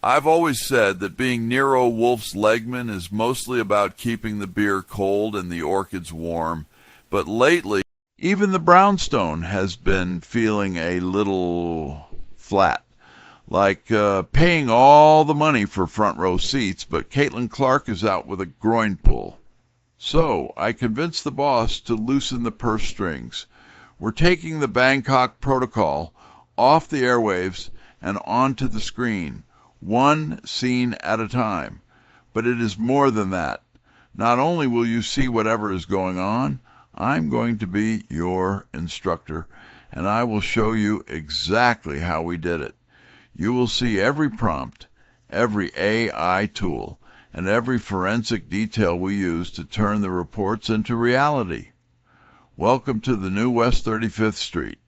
I've always said that being Nero Wolfe's legman is mostly about keeping the beer cold and the orchids warm, but lately, even the brownstone has been feeling a little flat, like paying all the money for front row seats, but Caitlin Clark is out with a groin pull. So I convinced the boss to loosen the purse strings. We're taking the Bangkok Protocol off the airwaves and onto the screen, one scene at a time. But it is more than that. Not only will you see whatever is going on, I'm going to be your instructor, and I will show you exactly how we did it. You will see every prompt, every AI tool, and every forensic detail we use to turn the reports into reality. Welcome to the new West 35th Street.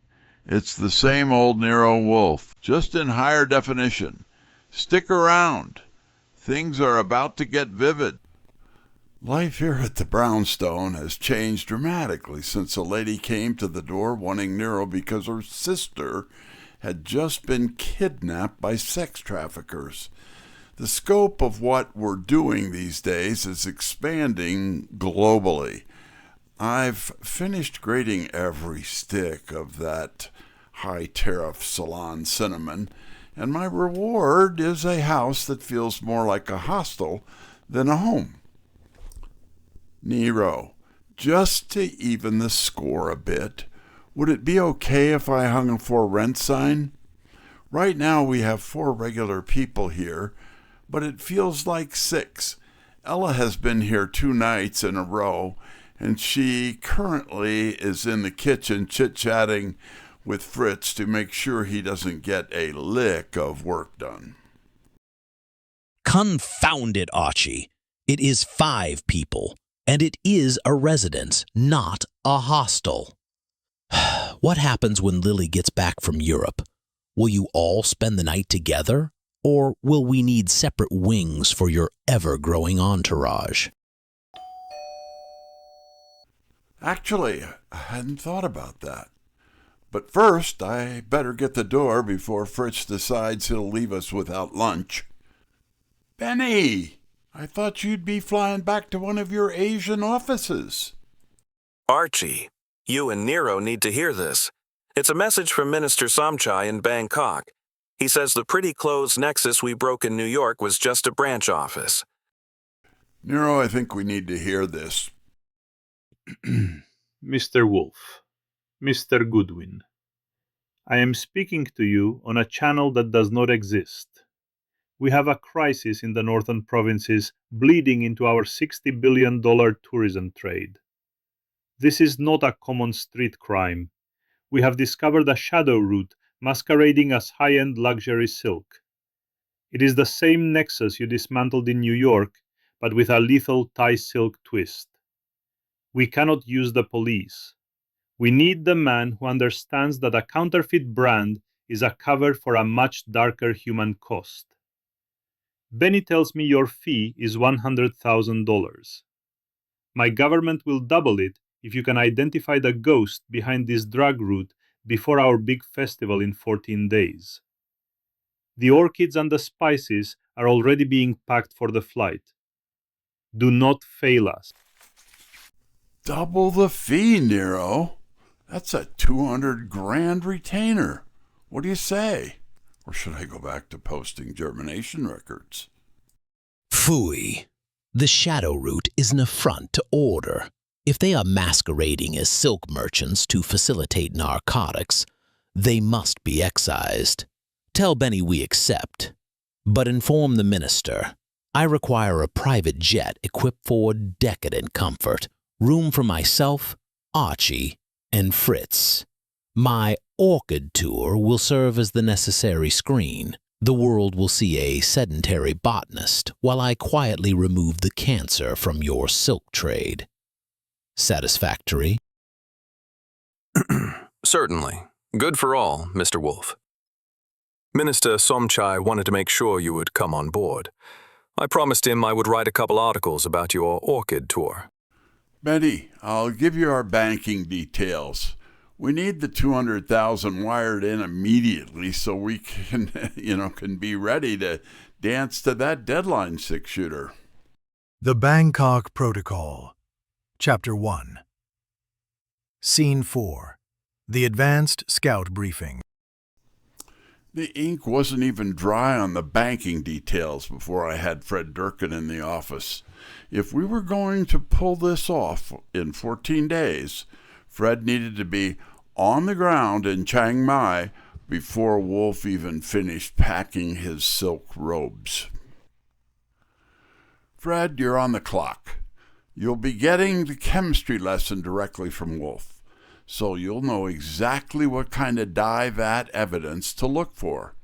It's the same old Nero Wolfe, just in higher definition. Stick around. Things are about to get vivid. Life here at the brownstone has changed dramatically since a lady came to the door wanting Nero because her sister had just been kidnapped by sex traffickers. The scope of what we're doing these days is expanding globally. I've finished grating every stick of that high-tariff salon cinnamon, and my reward is a house that feels more like a hostel than a home. Nero, just to even the score a bit, would it be okay if I hung a for rent sign? Right now we have 4 regular people here, but it feels like 6. Ella has been here 2 nights in a row, and she currently is in the kitchen chit-chatting with Fritz to make sure he doesn't get a lick of work done. Confound it, Archie. It is 5 people, and it is a residence, not a hostel. What happens when Lily gets back from Europe? Will you all spend the night together? Or will we need separate wings for your ever-growing entourage? Actually, I hadn't thought about that. But first, I better get the door before Fritz decides he'll leave us without lunch. Benny, I thought you'd be flying back to one of your Asian offices. Archie, you and Nero need to hear this. It's a message from Minister Somchai in Bangkok. He says the pretty closed nexus we broke in New York was just a branch office. Nero, I think we need to hear this. Mr. Wolfe, Mr. Goodwin, I am speaking to you on a channel that does not exist. We have a crisis in the northern provinces bleeding into our $60 billion tourism trade. This is not a common street crime. We have discovered a shadow route masquerading as high-end luxury silk. It is the same nexus you dismantled in New York, but with a lethal Thai silk twist. We cannot use the police. We need the man who understands that a counterfeit brand is a cover for a much darker human cost. Benny tells me your fee is $100,000. My government will double it if you can identify the ghost behind this drug route before our big festival in 14 days. The orchids and the spices are already being packed for the flight. Do not fail us. Double the fee, Nero. That's a $200,000 retainer. What do you say? Or should I go back to posting germination records? Phooey. The shadow route is an affront to order. If they are masquerading as silk merchants to facilitate narcotics, they must be excised. Tell Benny we accept, but inform the minister. I require a private jet equipped for decadent comfort, room for myself, Archie, and Fritz. My orchid tour will serve as the necessary screen. The world will see a sedentary botanist while I quietly remove the cancer from your silk trade. Satisfactory? Certainly. Good for all, Mr. Wolfe. Minister Somchai wanted to make sure you would come on board. I promised him I would write a couple articles about your orchid tour. Benny, I'll give you our banking details. We need the $200,000 wired in immediately so we can be ready to dance to that deadline 6-shooter. The Bangkok Protocol, Chapter 1. Scene 4. The Advanced Scout Briefing. The ink wasn't even dry on the banking details before I had Fred Durkin in the office. If we were going to pull this off in 14 days, Fred needed to be on the ground in Chiang Mai before Wolfe even finished packing his silk robes. Fred, you're on the clock. You'll be getting the chemistry lesson directly from Wolfe, so you'll know exactly what kind of dye-vat evidence to look for.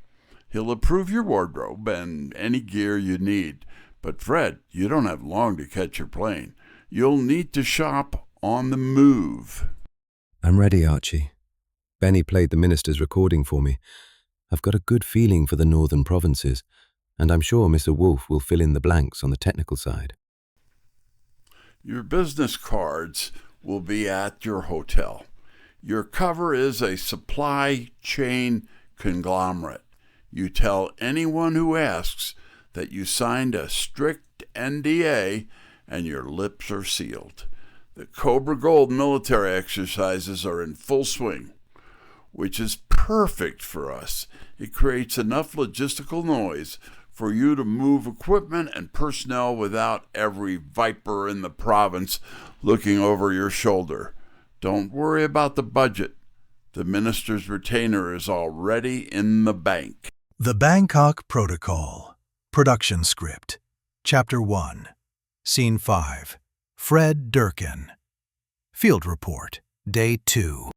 He'll approve your wardrobe and any gear you need. But Fred, you don't have long to catch your plane. You'll need to shop on the move. I'm ready, Archie. Benny played the minister's recording for me. I've got a good feeling for the northern provinces, and I'm sure Mr. Wolfe will fill in the blanks on the technical side. Your business cards will be at your hotel. Your cover is a supply chain conglomerate. You tell anyone who asks that you signed a strict NDA and your lips are sealed. The Cobra Gold military exercises are in full swing, which is perfect for us. It creates enough logistical noise for you to move equipment and personnel without every viper in the province looking over your shoulder. Don't worry about the budget. The minister's retainer is already in the bank. The Bangkok Protocol, Production Script, Chapter 1, Scene 5. Fred Durkin. Field Report, Day 2.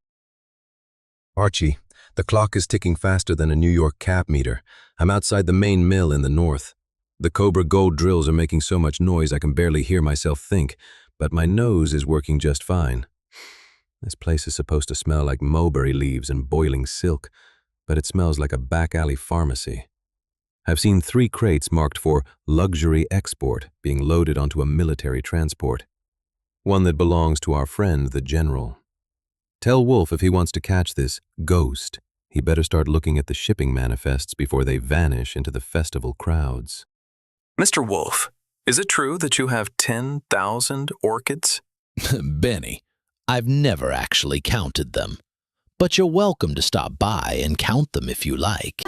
Archie, the clock is ticking faster than a New York cab meter. I'm outside the main mill in the north. The Cobra Gold drills are making so much noise I can barely hear myself think, but my nose is working just fine. This place is supposed to smell like mulberry leaves and boiling silk, but it smells like a back-alley pharmacy. I've seen 3 crates marked for luxury export being loaded onto a military transport. One that belongs to our friend, the General. Tell Wolfe if he wants to catch this ghost, he better start looking at the shipping manifests before they vanish into the festival crowds. Mr. Wolfe, is it true that you have 10,000 orchids? Benny, I've never actually counted them, but you're welcome to stop by and count them if you like.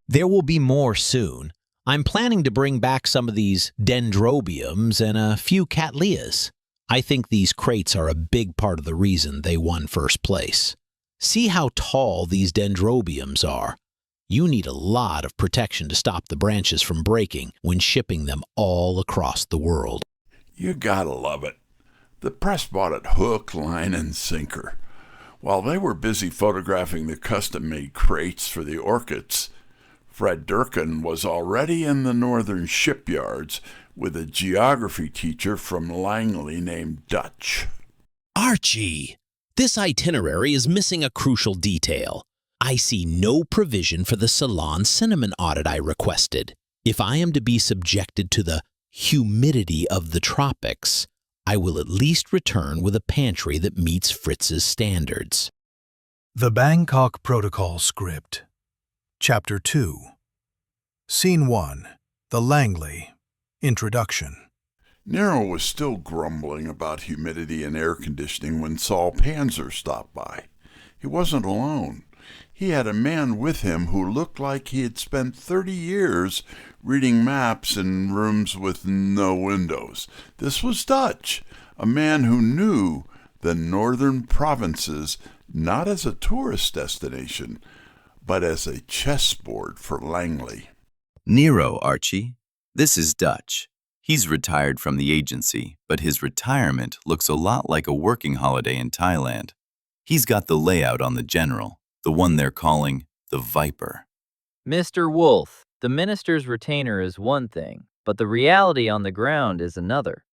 There will be more soon. I'm planning to bring back some of these dendrobiums and a few cattleyas. I think these crates are a big part of the reason they won first place. See how tall these dendrobiums are. You need a lot of protection to stop the branches from breaking when shipping them all across the world. You gotta love it. The press bought it hook, line, and sinker. While they were busy photographing the custom-made crates for the orchids, Fred Durkin was already in the northern shipyards with a geography teacher from Langley named Dutch. Archie, this itinerary is missing a crucial detail. I see no provision for the Ceylon cinnamon audit I requested. If I am to be subjected to the humidity of the tropics, I will at least return with a pantry that meets Fritz's standards. The Bangkok Protocol Script, Chapter 2. Scene 1. The Langley. Introduction. Nero was still grumbling about humidity and air conditioning when Saul Panzer stopped by. He wasn't alone. He had a man with him who looked like he had spent 30 years reading maps in rooms with no windows. This was Dutch, a man who knew the northern provinces not as a tourist destination, but as a chessboard for Langley. Nero, Archie. This is Dutch. He's retired from the agency, but his retirement looks a lot like a working holiday in Thailand. He's got the layout on the General, the one they're calling the Viper. Mr. Wolfe, the minister's retainer is one thing, but the reality on the ground is another.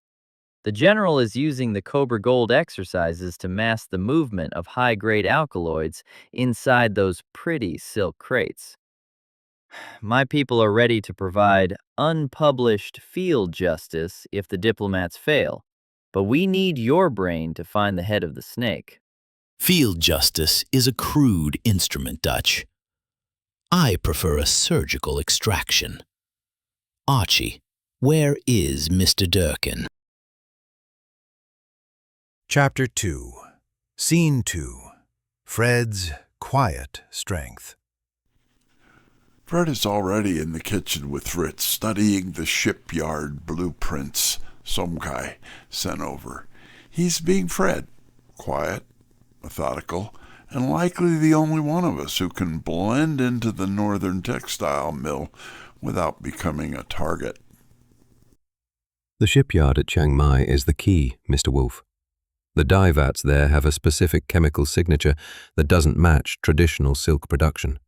The General is using the Cobra Gold exercises to mask the movement of high-grade alkaloids inside those pretty silk crates. My people are ready to provide unpublished field justice if the diplomats fail, but we need your brain to find the head of the snake. Field justice is a crude instrument, Dutch. I prefer a surgical extraction. Archie, where is Mr. Durkin? Chapter 2, Scene 2, Fred's Quiet Strength. Fred is already in the kitchen with Fritz, studying the shipyard blueprints some guy sent over. He's being Fred, quiet, methodical, and likely the only one of us who can blend into the northern textile mill without becoming a target. The shipyard at Chiang Mai is the key, Mr. Wolfe. The dye vats there have a specific chemical signature that doesn't match traditional silk production.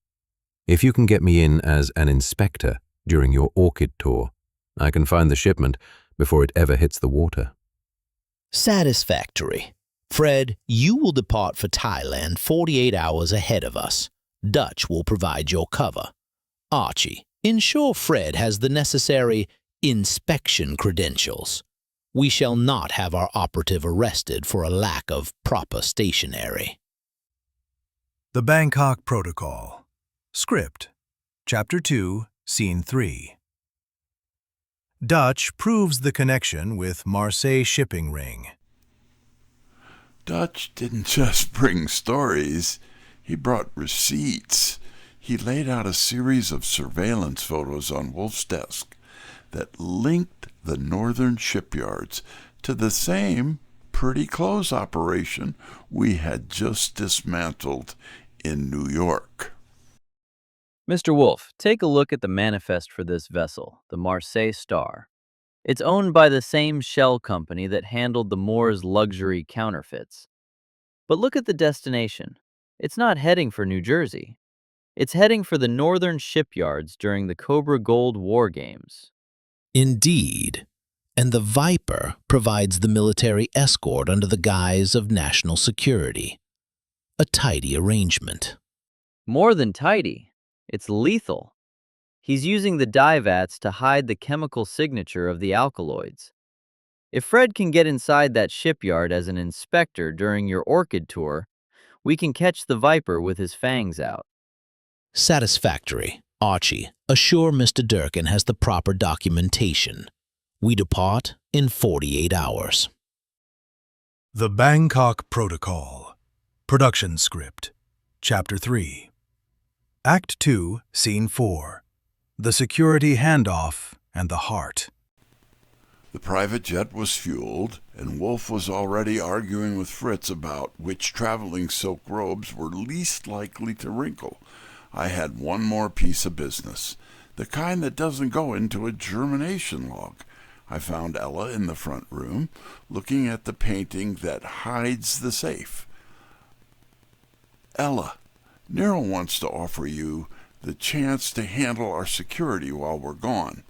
If you can get me in as an inspector during your orchid tour, I can find the shipment before it ever hits the water. Satisfactory. Fred, you will depart for Thailand 48 hours ahead of us. Dutch will provide your cover. Archie, ensure Fred has the necessary inspection credentials. We shall not have our operative arrested for a lack of proper stationery. The Bangkok Protocol. Script. Chapter 2, Scene 3. Dutch proves the connection with Marseille shipping ring. Dutch didn't just bring stories, he brought receipts. He laid out a series of surveillance photos on Wolfe's desk that linked the northern shipyards to the same pretty clothes operation we had just dismantled in New York. Mr. Wolfe, take a look at the manifest for this vessel, the Marseille Star. It's owned by the same shell company that handled the Moore's luxury counterfeits. But look at the destination. It's not heading for New Jersey. It's heading for the northern shipyards during the Cobra Gold War Games. Indeed. And the Viper provides the military escort under the guise of national security. A tidy arrangement. More than tidy. It's lethal. He's using the dye vats to hide the chemical signature of the alkaloids. If Fred can get inside that shipyard as an inspector during your orchid tour, we can catch the Viper with his fangs out. Satisfactory. Archie, assure Mr. Durkin has the proper documentation. We depart in 48 hours. The Bangkok Protocol. Production Script. Chapter 3. Act 2, Scene 4. The Security Handoff and the Heart. The private jet was fueled, and Wolfe was already arguing with Fritz about which traveling silk robes were least likely to wrinkle. I had one more piece of business, the kind that doesn't go into a germination log. I found Ella in the front room, looking at the painting that hides the safe. Ella, Nero wants to offer you the chance to handle our security while we're gone.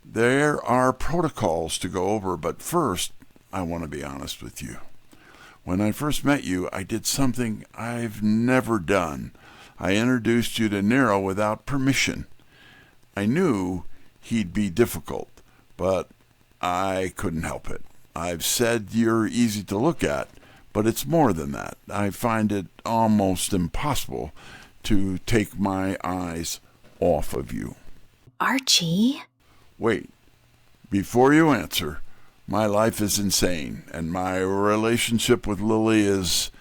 There are protocols to go over, but first, I want to be honest with you. When I first met you, I did something I've never done. I introduced you to Nero without permission. I knew he'd be difficult, but I couldn't help it. I've said you're easy to look at, but it's more than that. I find it almost impossible to take my eyes off of you. Archie? Wait, before you answer, my life is insane, and my relationship with Lily is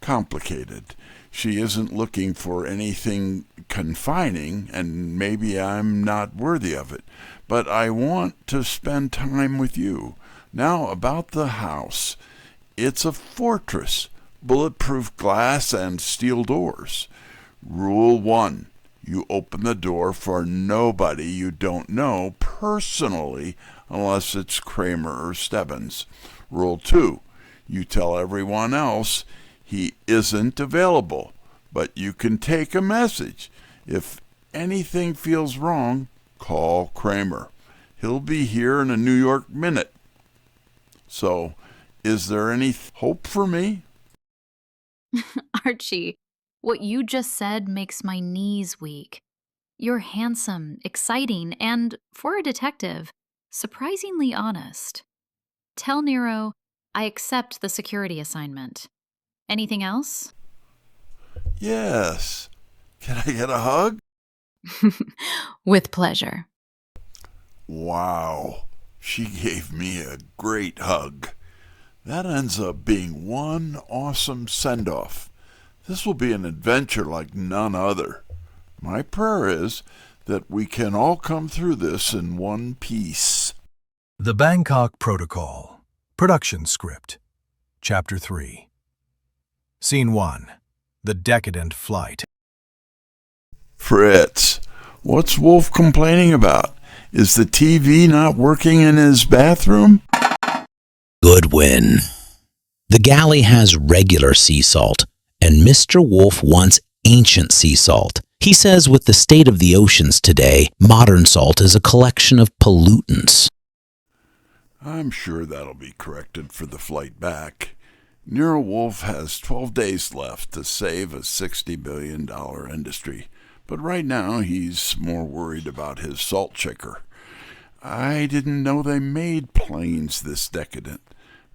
complicated. She isn't looking for anything confining, and maybe I'm not worthy of it, but I want to spend time with you. Now, about the house. It's a fortress, bulletproof glass and steel doors. Rule 1. You open the door for nobody you don't know personally unless it's Kramer or Stebbins. Rule 2. You tell everyone else he isn't available, but you can take a message. If anything feels wrong, call Kramer. He'll be here in a New York minute. So, is there any hope for me? Archie, what you just said makes my knees weak. You're handsome, exciting, and, for a detective, surprisingly honest. Tell Nero I accept the security assignment. Anything else? Yes. Can I get a hug? With pleasure. Wow, she gave me a great hug. That ends up being one awesome send-off. This will be an adventure like none other. My prayer is that we can all come through this in one piece. The Bangkok Protocol. Production Script. Chapter 3. Scene 1. The Decadent Flight. Fritz, what's Wolfe complaining about? Is the TV not working in his bathroom? Goodwin. The galley has regular sea salt, and Mr. Wolfe wants ancient sea salt. He says with the state of the oceans today, modern salt is a collection of pollutants. I'm sure that'll be corrected for the flight back. Nero Wolfe has 12 days left to save a $60 billion industry, but right now he's more worried about his salt shaker. I didn't know they made planes this decadent,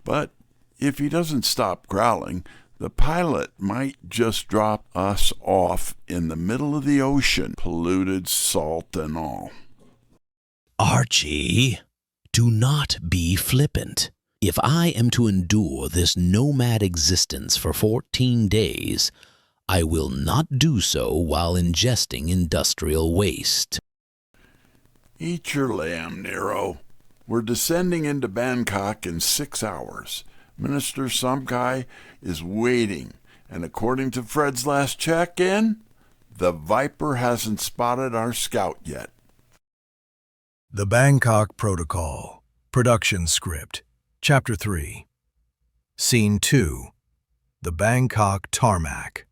but if he doesn't stop growling, the pilot might just drop us off in the middle of the ocean, polluted salt and all. Archie, do not be flippant. If I am to endure this nomad existence for 14 days, I will not do so while ingesting industrial waste. Eat your lamb, Nero. We're descending into Bangkok in 6 hours. Minister Somchai is waiting, and according to Fred's last check-in, the Viper hasn't spotted our scout yet. The Bangkok Protocol. Production Script. Chapter 3. Scene 2. The Bangkok Tarmac.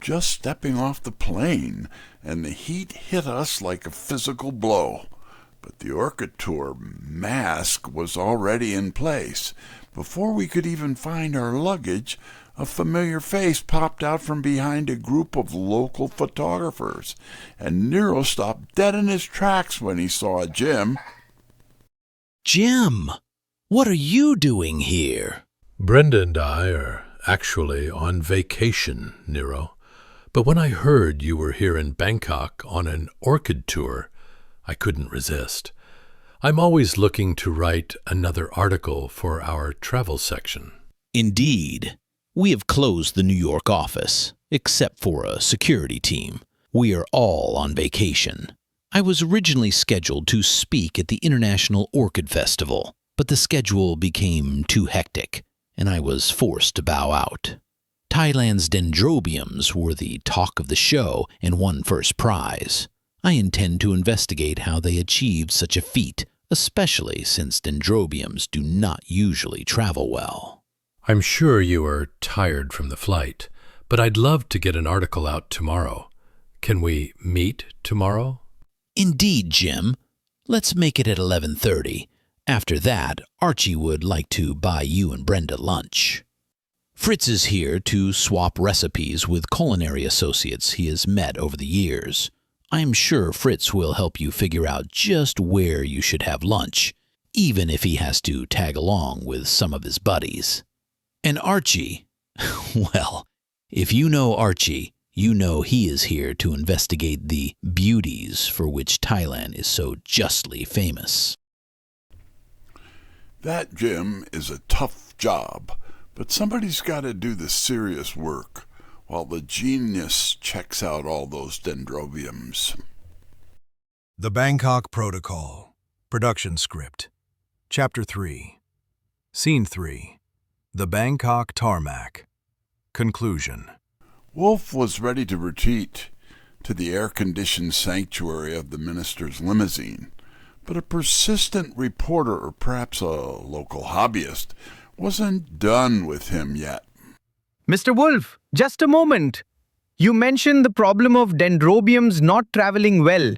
Just stepping off the plane, and the heat hit us like a physical blow. But the Orchid Tour mask was already in place. Before we could even find our luggage, a familiar face popped out from behind a group of local photographers, and Nero stopped dead in his tracks when he saw Jim. Jim, what are you doing here? Brenda and I are actually on vacation, Nero. But when I heard you were here in Bangkok on an orchid tour, I couldn't resist. I'm always looking to write another article for our travel section. Indeed. We have closed the New York office, except for a security team. We are all on vacation. I was originally scheduled to speak at the International Orchid Festival, but the schedule became too hectic, and I was forced to bow out. Thailand's dendrobiums were the talk of the show and won first prize. I intend to investigate how they achieved such a feat, especially since dendrobiums do not usually travel well. I'm sure you are tired from the flight, but I'd love to get an article out tomorrow. Can we meet tomorrow? Indeed, Jim. Let's make it at 11:30. After that, Archie would like to buy you and Brenda lunch. Fritz is here to swap recipes with culinary associates he has met over the years. I'm sure Fritz will help you figure out just where you should have lunch, even if he has to tag along with some of his buddies. And Archie, well, if you know Archie, you know he is here to investigate the beauties for which Thailand is so justly famous. That, Jim, is a tough job, but somebody's got to do the serious work, while the genius checks out all those dendrobiums. The Bangkok Protocol. Production Script. Chapter 3. Scene 3. The Bangkok Tarmac. Conclusion. Wolfe was ready to retreat to the air-conditioned sanctuary of the minister's limousine, but a persistent reporter, or perhaps a local hobbyist, wasn't done with him yet. Mr. Wolfe, just a moment. You mentioned the problem of dendrobiums not traveling well.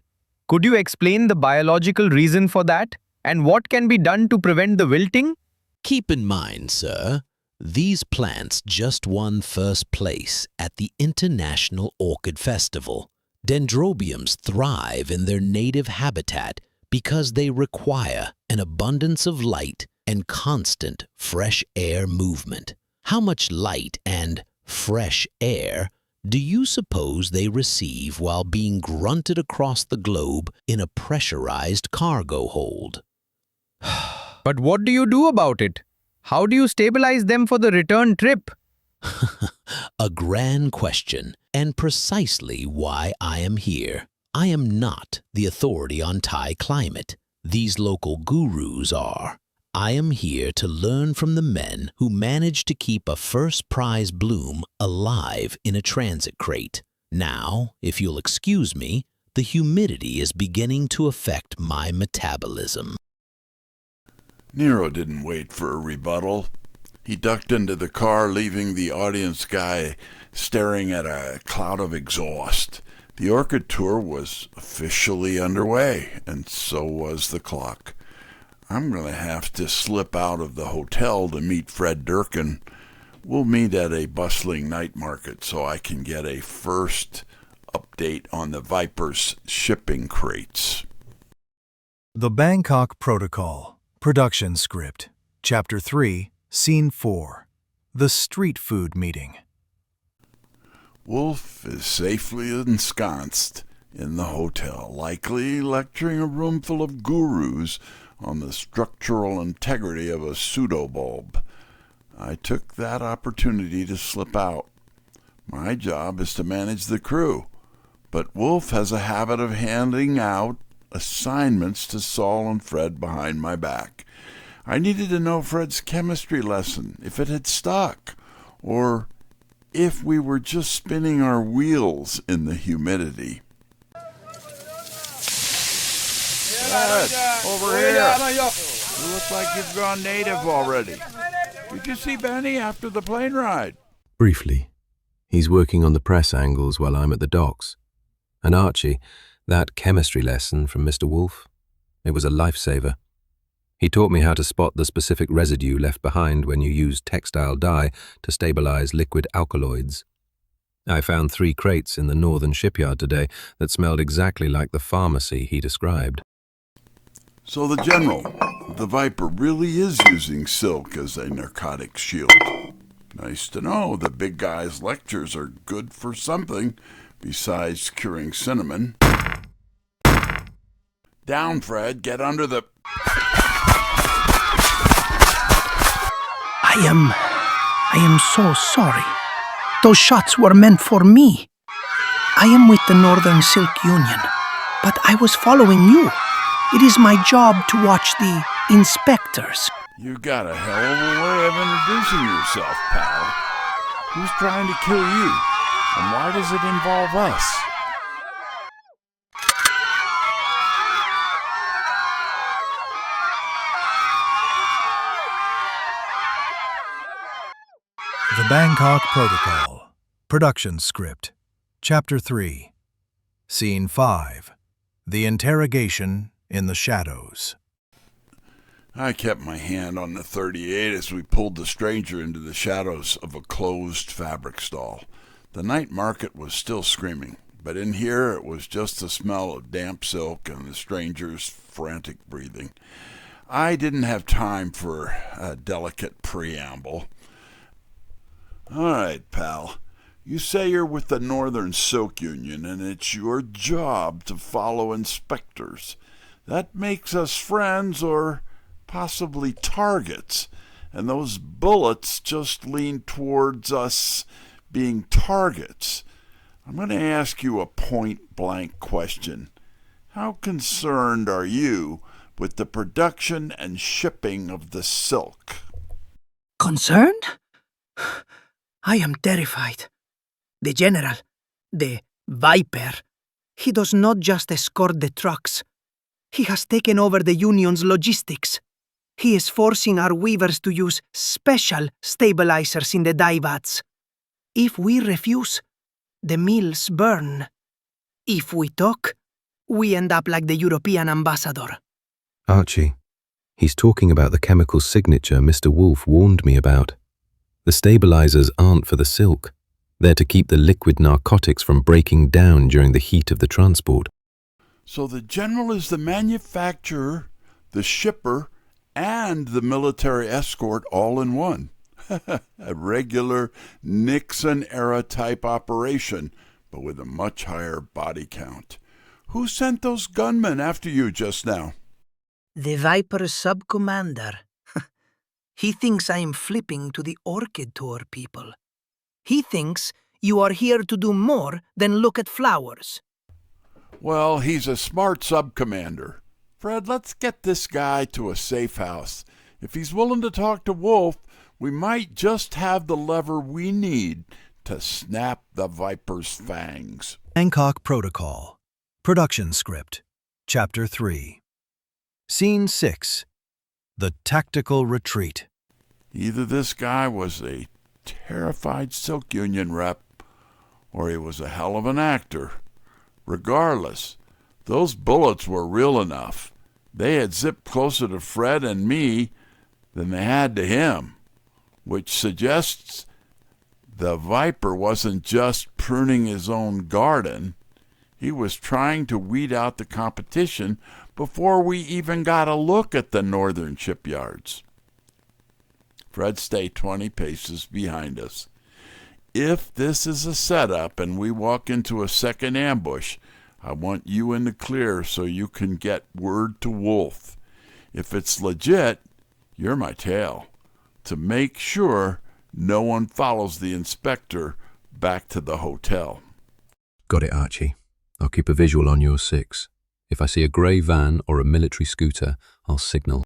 Could you explain the biological reason for that and what can be done to prevent the wilting? Keep in mind, sir, these plants just won first place at the International Orchid Festival. Dendrobiums thrive in their native habitat because they require an abundance of light and constant fresh air movement. How much light and fresh air do you suppose they receive while being grunted across the globe in a pressurized cargo hold? But what do you do about it? How do you stabilize them for the return trip? A grand question, and precisely why I am here. I am not the authority on Thai climate. These local gurus are. I am here to learn from the men who managed to keep a first prize bloom alive in a transit crate. Now, if you'll excuse me, the humidity is beginning to affect my metabolism. Nero didn't wait for a rebuttal. He ducked into the car, leaving the audience guy staring at a cloud of exhaust. The orchid tour was officially underway, and so was the clock. I'm going to have to slip out of the hotel to meet Fred Durkin. We'll meet at a bustling night market so I can get a first update on the Viper's shipping crates. The Bangkok Protocol, Production Script, Chapter 3, Scene 4, The Street Food Meeting. Wolfe is safely ensconced in the hotel, likely lecturing a room full of gurus on the structural integrity of a pseudobulb. I took that opportunity to slip out. My job is to manage the crew, but Wolfe has a habit of handing out assignments to Saul and Fred behind my back. I needed to know Fred's chemistry lesson, if it had stuck, or if we were just spinning our wheels in the humidity. Fred, over here. You look like you've gone native already. Did you see Benny after the plane ride? Briefly. He's working on the press angles while I'm at the docks. And Archie, that chemistry lesson from Mr. Wolfe, it was a lifesaver. He taught me how to spot the specific residue left behind when you use textile dye to stabilize liquid alkaloids. I found 3 crates in the northern shipyard today that smelled exactly like the pharmacy he described. So the General, the Viper, really is using silk as a narcotic shield. Nice to know the big guy's lectures are good for something besides curing cinnamon. Down, Fred. Get under the... I am so sorry. Those shots were meant for me. I am with the Northern Silk Union, but I was following you. It is my job to watch the inspectors. You got a hell of a way of introducing yourself, pal. Who's trying to kill you? And why does it involve us? The Bangkok Protocol, Production Script, Chapter 3, Scene 5, The Interrogation in the Shadows. I kept my hand on the .38 as we pulled the stranger into the shadows of a closed fabric stall. The night market was still screaming, but in here it was just the smell of damp silk and the stranger's frantic breathing. I didn't have time for a delicate preamble. All right, pal. You say you're with the Northern Silk Union, and it's your job to follow inspectors. That makes us friends or possibly targets, and those bullets just lean towards us being targets. I'm going to ask you a point-blank question. How concerned are you with the production and shipping of the silk? Concerned? I am terrified. The General, the Viper, he does not just escort the trucks. He has taken over the Union's logistics. He is forcing our weavers to use special stabilizers in the dye vats. If we refuse, the mills burn. If we talk, we end up like the European ambassador. Archie, he's talking about the chemical signature Mr. Wolfe warned me about. The stabilizers aren't for the silk. They're to keep the liquid narcotics from breaking down during the heat of the transport. So the general is the manufacturer, the shipper, and the military escort all in one. A regular Nixon-era type operation, but with a much higher body count. Who sent those gunmen after you just now? The Viper's sub-commander. He thinks I am flipping to the Orchid Tour people. He thinks you are here to do more than look at flowers. Well, he's a smart sub-commander. Fred, let's get this guy to a safe house. If he's willing to talk to Wolfe, we might just have the lever we need to snap the Viper's fangs. Bangkok Protocol. Production Script. Chapter 3. Scene 6. The Tactical Retreat. Either this guy was a terrified Silk Union rep, or he was a hell of an actor. Regardless, those bullets were real enough. They had zipped closer to Fred and me than they had to him, which suggests the Viper wasn't just pruning his own garden. He was trying to weed out the competition before we even got a look at the northern shipyards. Fred stayed 20 paces behind us. If this is a setup and we walk into a second ambush, I want you in the clear so you can get word to Wolfe. If it's legit, you're my tail, to make sure no one follows the inspector back to the hotel. Got it, Archie. I'll keep a visual on your 6. If I see a grey van or a military scooter, I'll signal.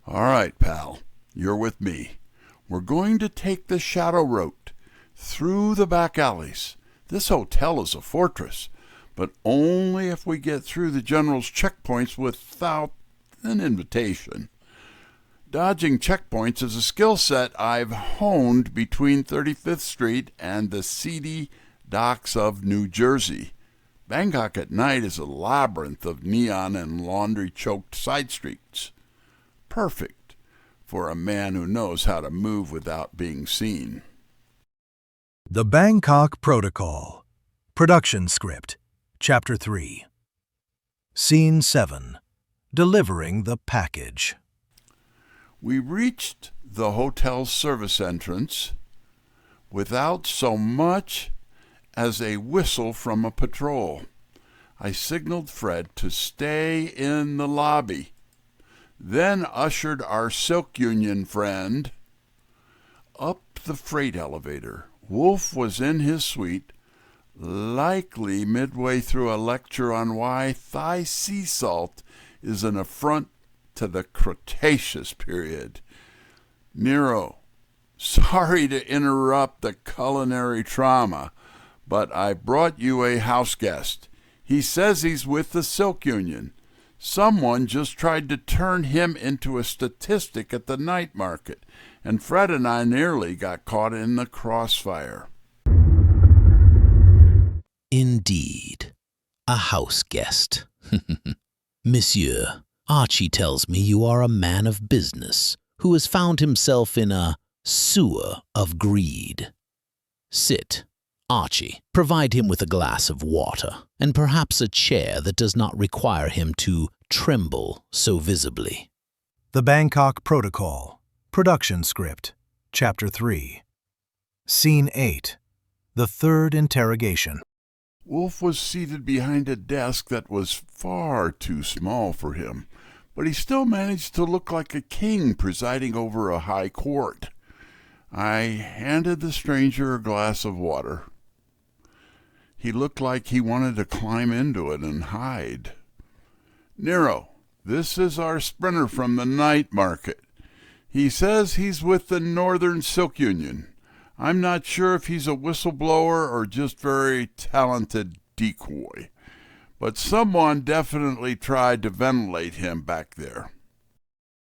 All right, pal. You're with me. We're going to take the shadow route through the back alleys. This hotel is a fortress, but only if we get through the general's checkpoints without an invitation. Dodging checkpoints is a skill set I've honed between 35th Street and the seedy docks of New Jersey. Bangkok at night is a labyrinth of neon and laundry-choked side streets. Perfect for a man who knows how to move without being seen. The Bangkok Protocol. Production Script. Chapter 3. Scene 7. Delivering the Package. We reached the hotel's service entrance without so much as a whistle from a patrol. I signaled Fred to stay in the lobby, then ushered our Silk Union friend up the freight elevator. Wolfe was in his suite, likely midway through a lecture on why Thai sea salt is an affront to the Cretaceous period. Nero, sorry to interrupt the culinary trauma, but I brought you a house guest. He says he's with the Silk Union. Someone just tried to turn him into a statistic at the night market, and Fred and I nearly got caught in the crossfire. Indeed, a house guest. Monsieur, Archie tells me you are a man of business who has found himself in a sewer of greed. Sit. Archie, provide him with a glass of water, and perhaps a chair that does not require him to tremble so visibly. The Bangkok Protocol. Production Script. Chapter 3. Scene 8. The Third Interrogation. Wolfe was seated behind a desk that was far too small for him, but he still managed to look like a king presiding over a high court. I handed the stranger a glass of water. He looked like he wanted to climb into it and hide. Nero, this is our sprinter from the night market. He says he's with the Northern Silk Union. I'm not sure if he's a whistleblower or just very talented decoy, but someone definitely tried to ventilate him back there.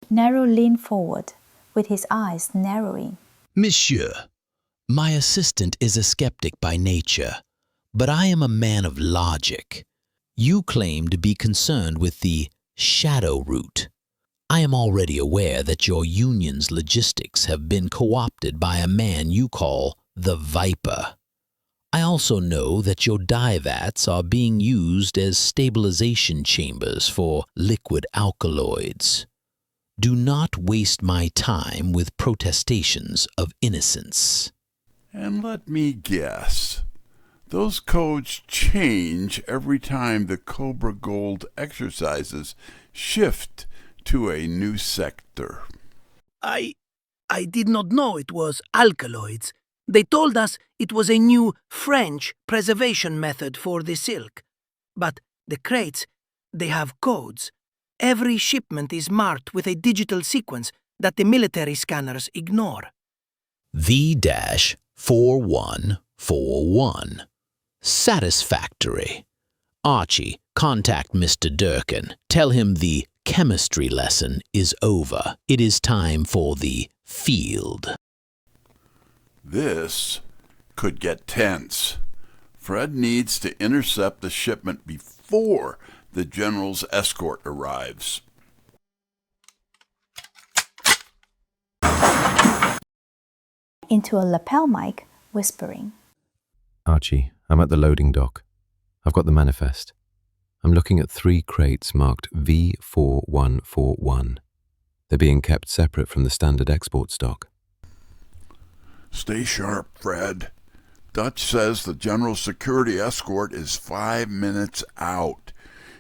Nero leaned forward, with his eyes narrowing. Monsieur, my assistant is a skeptic by nature, but I am a man of logic. You claim to be concerned with the shadow route. I am already aware that your union's logistics have been co-opted by a man you call the Viper. I also know that your dye vats are being used as stabilization chambers for liquid alkaloids. Do not waste my time with protestations of innocence. And let me guess, those codes change every time the Cobra Gold exercises shift to a new sector. I did not know it was alkaloids. They told us it was a new French preservation method for the silk. But the crates, they have codes. Every shipment is marked with a digital sequence that the military scanners ignore. V-4141. Satisfactory. Archie, contact Mr. Durkin. Tell him the chemistry lesson is over. It is time for the field. This could get tense. Fred needs to intercept the shipment before the general's escort arrives. Into a lapel mic, whispering. Archie, I'm at the loading dock. I've got the manifest. I'm looking at 3 crates marked V4141. They're being kept separate from the standard export stock. Stay sharp, Fred. Dutch says the general's security escort is 5 minutes out.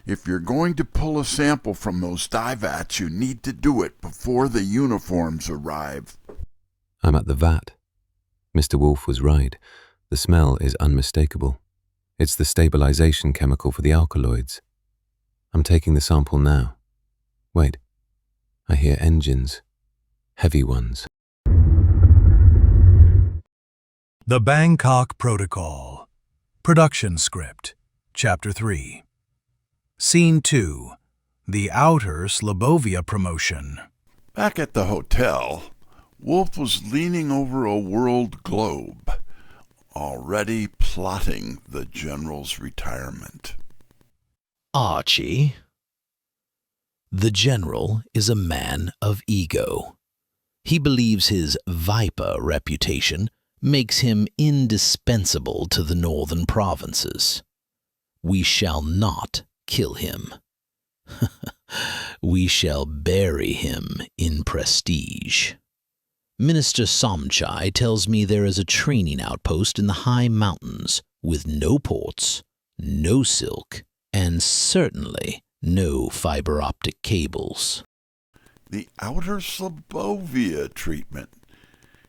If you're going to pull a sample from those dye vats, you need to do it before the uniforms arrive. I'm at the vat. Mr. Wolfe was right. The smell is unmistakable. It's the stabilization chemical for the alkaloids. I'm taking the sample now. Wait. I hear engines. Heavy ones. The Bangkok Protocol. Production Script. Chapter 3. Scene 2. The Outer Slobovia Promotion. Back at the hotel, Wolfe was leaning over a world globe, already plotting the general's retirement. Archie. The general is a man of ego. He believes his viper reputation makes him indispensable to the northern provinces. We shall not kill him. We shall bury him in prestige. Minister Somchai tells me there is a training outpost in the high mountains with no ports, no silk, and certainly no fiber optic cables. The outer Slobovia treatment.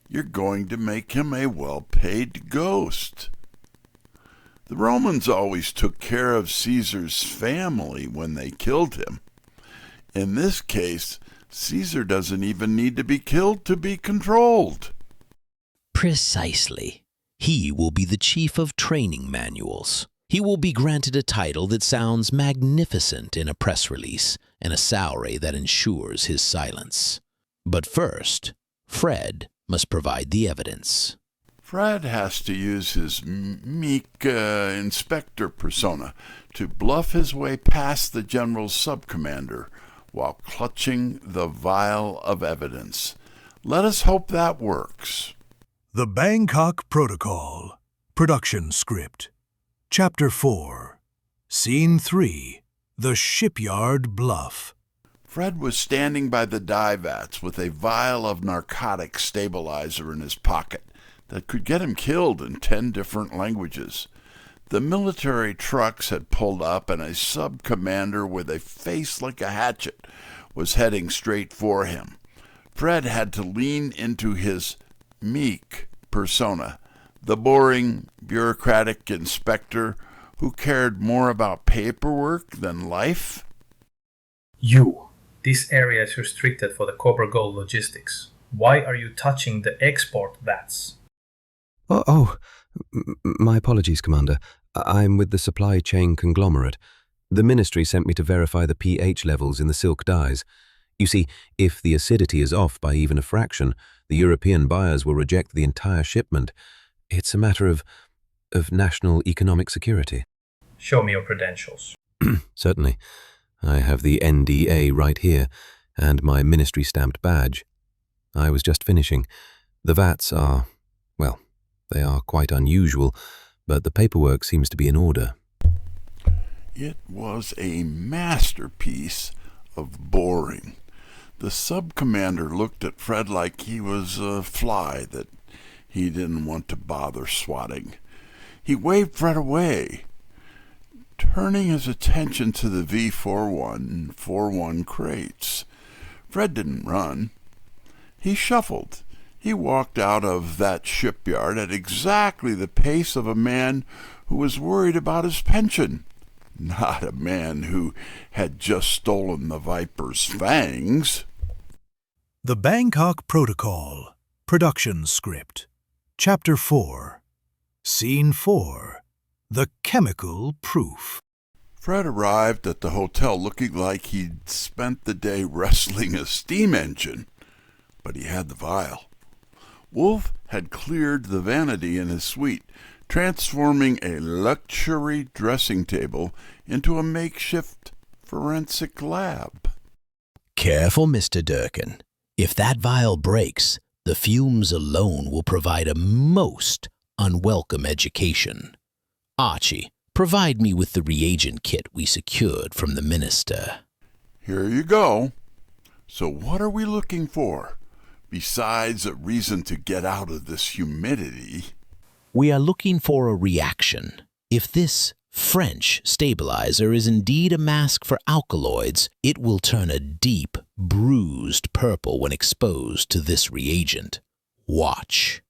You're going to make him a well-paid ghost. The Romans always took care of Caesar's family when they killed him. In this case, Caesar doesn't even need to be killed to be controlled. Precisely. He will be the chief of training manuals. He will be granted a title that sounds magnificent in a press release and a salary that ensures his silence. But first, Fred must provide the evidence. Fred has to use his meek inspector persona to bluff his way past the general's subcommander while clutching the vial of evidence. Let us hope that works. The Bangkok Protocol. Production Script. Chapter 4. Scene 3. The Shipyard Bluff. Fred was standing by the dye vats with a vial of narcotic stabilizer in his pocket that could get him killed in 10 different languages. The military trucks had pulled up, and a sub-commander with a face like a hatchet was heading straight for him. Fred had to lean into his meek persona, the boring, bureaucratic inspector who cared more about paperwork than life. This area is restricted for the Cobra Gold logistics. Why are you touching the export vats? My apologies, Commander. I'm with the supply chain conglomerate. The ministry sent me to verify the pH levels in the silk dyes. You see, if the acidity is off by even a fraction, the European buyers will reject the entire shipment. It's a matter of national economic security. Show me your credentials. Certainly. I have the NDA right here, and my ministry-stamped badge. I was just finishing. The vats are, well, they are quite unusual, but the paperwork seems to be in order. It was a masterpiece of boring. The sub-commander looked at Fred like he was a fly that he didn't want to bother swatting. He waved Fred away, turning his attention to the V41 and 41 crates. Fred didn't run. He shuffled. He walked out of that shipyard at exactly the pace of a man who was worried about his pension, not a man who had just stolen the Viper's fangs. The Bangkok Protocol, Production Script, Chapter 4, Scene 4, The Chemical Proof. Fred arrived at the hotel looking like he'd spent the day wrestling a steam engine, but he had the vial. Wolfe had cleared the vanity in his suite, transforming a luxury dressing table into a makeshift forensic lab. Careful, Mr. Durkin. If that vial breaks, the fumes alone will provide a most unwelcome education. Archie, provide me with the reagent kit we secured from the minister. Here you go. So what are we looking for, besides a reason to get out of this humidity? We are looking for a reaction. If this French stabilizer is indeed a mask for alkaloids, it will turn a deep, bruised purple when exposed to this reagent. Watch.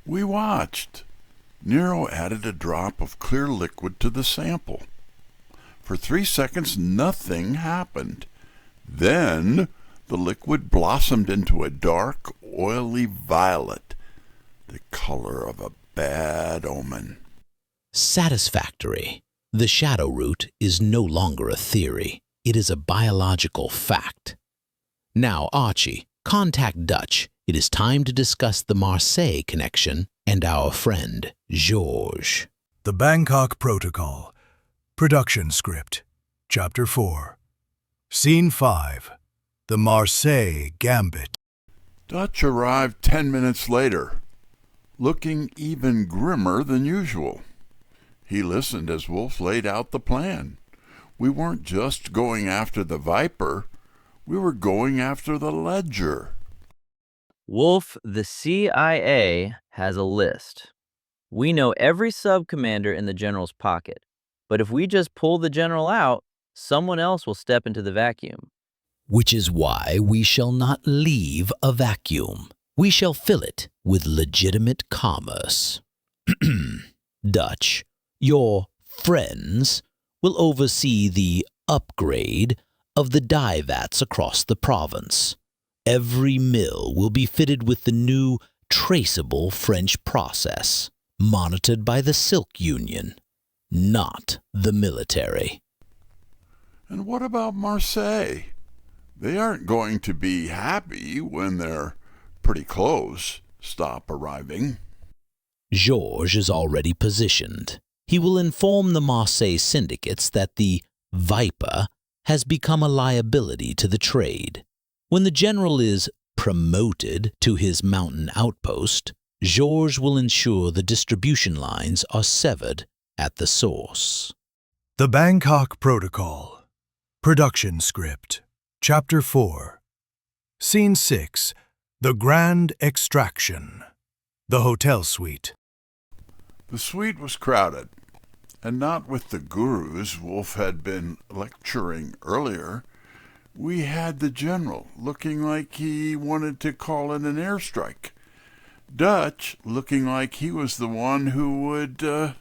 We watched. Nero added a drop of clear liquid to the sample. For 3 seconds, nothing happened. Then the liquid blossomed into a dark, oily violet, the color of a bad omen. Satisfactory. The shadow root is no longer a theory. It is a biological fact. Now, Archie, contact Dutch. It is time to discuss the Marseille connection and our friend, Georges. The Bangkok Protocol, Production Script, Chapter 4, Scene 5, The Marseille Gambit. Dutch arrived 10 minutes later, looking even grimmer than usual. He listened as Wolfe laid out the plan. We weren't just going after the Viper, we were going after the ledger. Wolfe, the CIA has a list. We know every sub-commander in the general's pocket, but if we just pull the general out, someone else will step into the vacuum. Which is why we shall not leave a vacuum. We shall fill it with legitimate commerce. Dutch, your friends will oversee the upgrade of the dye vats across the province. Every mill will be fitted with the new traceable French process, monitored by the Silk Union, not the military. And what about Marseille? They aren't going to be happy when their pretty close stop arriving. Georges is already positioned. He will inform the Marseille syndicates that the Viper has become a liability to the trade. When the general is promoted to his mountain outpost, Georges will ensure the distribution lines are severed at the source. The Bangkok Protocol, Production Script, Chapter 4, Scene 6, The Grand Extraction, The Hotel Suite. The suite was crowded, and not with the gurus Wolfe had been lecturing earlier. We had the general looking like he wanted to call in an airstrike. Dutch looking like he was the one who would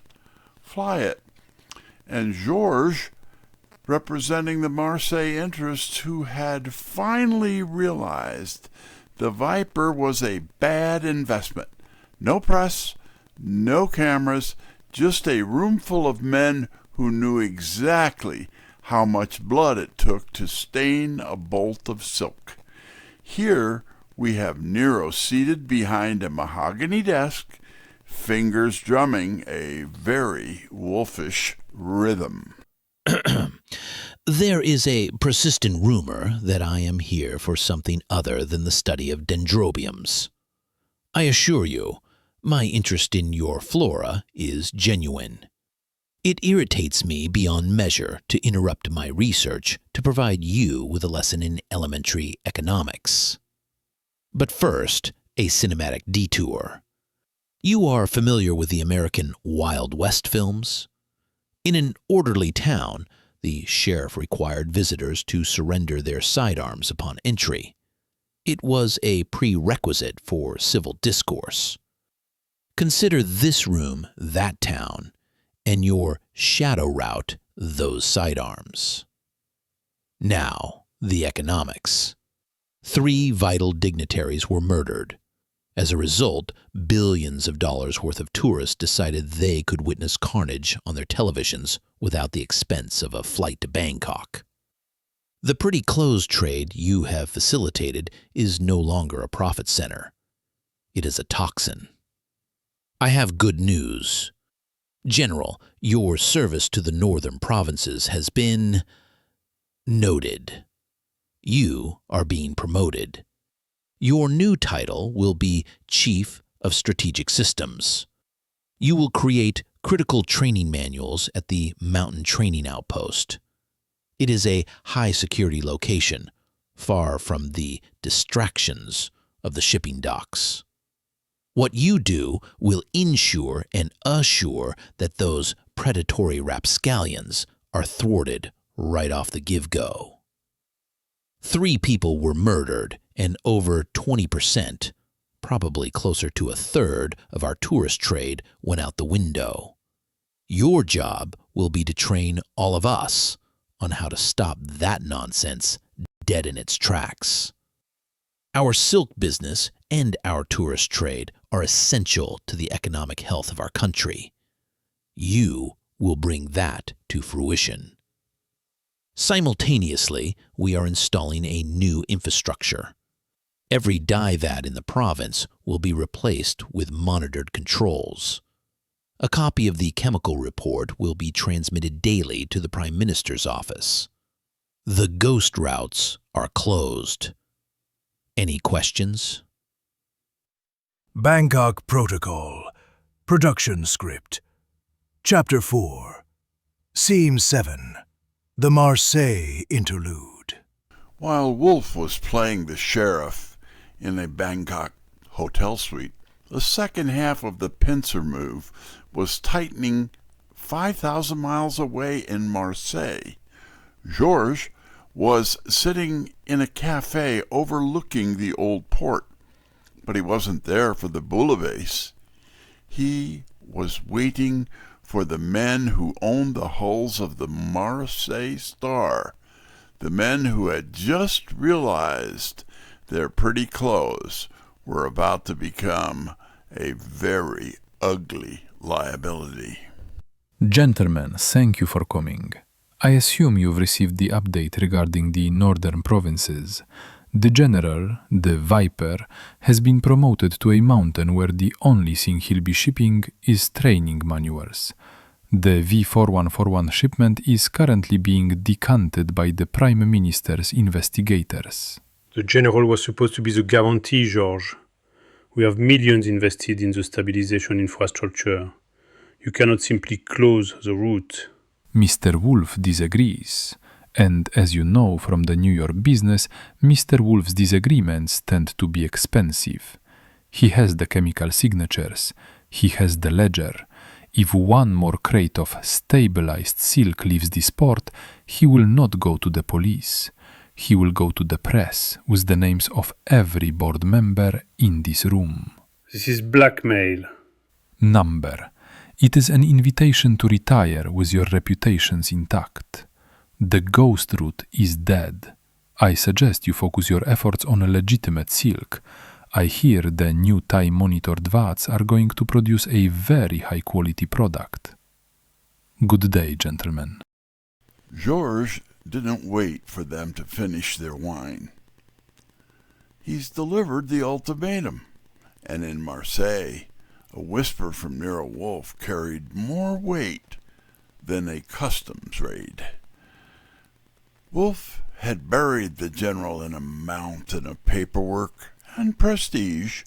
fly it. And Georges representing the Marseille interests who had finally realized the Viper was a bad investment. No press, no cameras, just a room full of men who knew exactly how much blood it took to stain a bolt of silk. Here we have Nero seated behind a mahogany desk, fingers drumming a very wolfish rhythm. There is a persistent rumor that I am here for something other than the study of dendrobiums. I assure you, My interest in your flora is genuine. It irritates me beyond measure to interrupt my research to provide you with a lesson in elementary economics. But first, a cinematic detour. You are familiar with the American Wild West films? In an orderly town, the sheriff required visitors to surrender their sidearms upon entry. It was a prerequisite for civil discourse. Consider this room that town, and your shadow route those sidearms. Now, the economics. 3 vital dignitaries were murdered. As a result, billions of dollars worth of tourists decided they could witness carnage on their televisions without the expense of a flight to Bangkok. The pretty clothes trade you have facilitated is no longer a profit center. It is a toxin. I have good news. General, your service to the northern provinces has been noted. You are being promoted. Your new title will be Chief of Strategic Systems. You will create critical training manuals at the Mountain Training Outpost. It is a high-security location, far from the distractions of the shipping docks. What you do will ensure and assure that those predatory rapscallions are thwarted right off the give-go. 3 people were murdered, and over 20%, probably closer to a third, of our tourist trade went out the window. Your job will be to train all of us on how to stop that nonsense dead in its tracks. Our silk business and our tourist trade are essential to the economic health of our country. You will bring that to fruition. Simultaneously, we are installing a new infrastructure. Every dye vat in the province will be replaced with monitored controls. A copy of the chemical report will be transmitted daily to the Prime Minister's office. The ghost routes are closed. Any questions? Bangkok Protocol. Production Script. Chapter 4. Scene 7. The Marseille Interlude. While Wolfe was playing the sheriff in a Bangkok hotel suite, the second half of the pincer move was tightening 5,000 miles away in Marseille. Georges was sitting in a cafe overlooking the old port, but he wasn't there for the bouillabaisse. He was waiting for the men who owned the hulls of the Marseille Star, the men who had just realized their pretty clothes were about to become a very ugly liability. Gentlemen, thank you for coming. I assume you've received the update regarding the northern provinces. The general, the Viper, has been promoted to a mountain where the only thing he'll be shipping is training manuals. The V4141 shipment is currently being decanted by the Prime Minister's investigators. The general was supposed to be the guarantee, Georges. We have millions invested in the stabilization infrastructure. You cannot simply close the route. Mr. Wolfe disagrees. And as you know from the New York business, Mr. Wolfe's disagreements tend to be expensive. He has the chemical signatures. He has the ledger. If one more crate of stabilized silk leaves this port, he will not go to the police. He will go to the press with the names of every board member in this room. This is blackmail. Number. It is an invitation to retire with your reputations intact. The ghost route is dead. I suggest you focus your efforts on a legitimate silk. I hear the new time-monitored vats are going to produce a very high-quality product. Good day, gentlemen. Georges didn't wait for them to finish their wine. He's delivered the ultimatum, and in Marseille, a whisper from Nero Wolfe carried more weight than a customs raid. Wolfe had buried the general in a mountain of paperwork and prestige,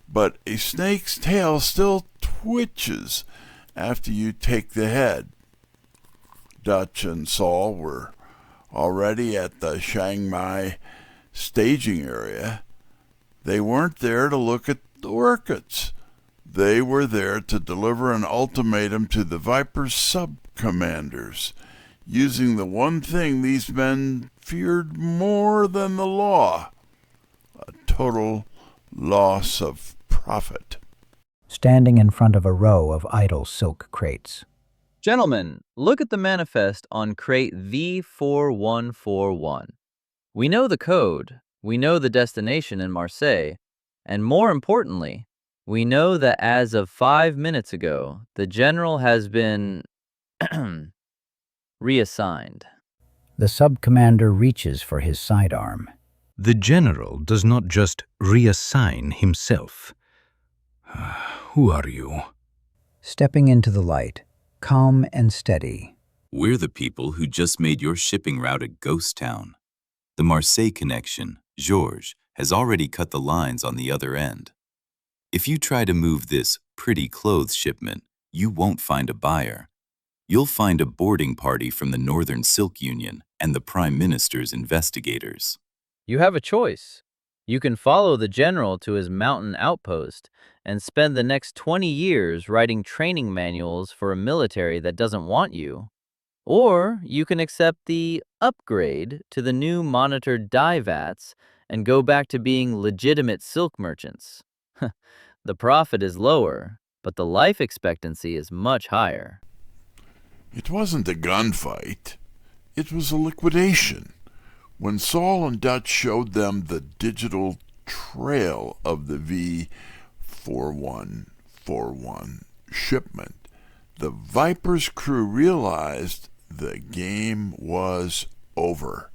but a snake's tail still twitches after you take the head. Dutch and Saul were already at the Chiang Mai staging area. They weren't there to look at the orchids. They were there to deliver an ultimatum to the Viper's sub-commanders, using the one thing these men feared more than the law: a total loss of profit. Standing in front of a row of idle silk crates. Gentlemen, look at the manifest on crate V4141. We know the code, we know the destination in Marseille, and more importantly, we know that as of 5 minutes ago, the general has been reassigned. The sub-commander reaches for his sidearm. The general does not just reassign himself. Who are you? Stepping into the light, calm and steady. We're the people who just made your shipping route a ghost town. The Marseille connection, Georges, has already cut the lines on the other end. If you try to move this pretty clothes shipment, you won't find a buyer. You'll find a boarding party from the Northern Silk Union and the Prime Minister's investigators. You have a choice. You can follow the general to his mountain outpost and spend the next 20 years writing training manuals for a military that doesn't want you. Or you can accept the upgrade to the new monitored dye vats and go back to being legitimate silk merchants. The profit is lower, but the life expectancy is much higher. It wasn't a gunfight. It was a liquidation. When Saul and Dutch showed them the digital trail of the V4141 shipment, the Viper's crew realized the game was over.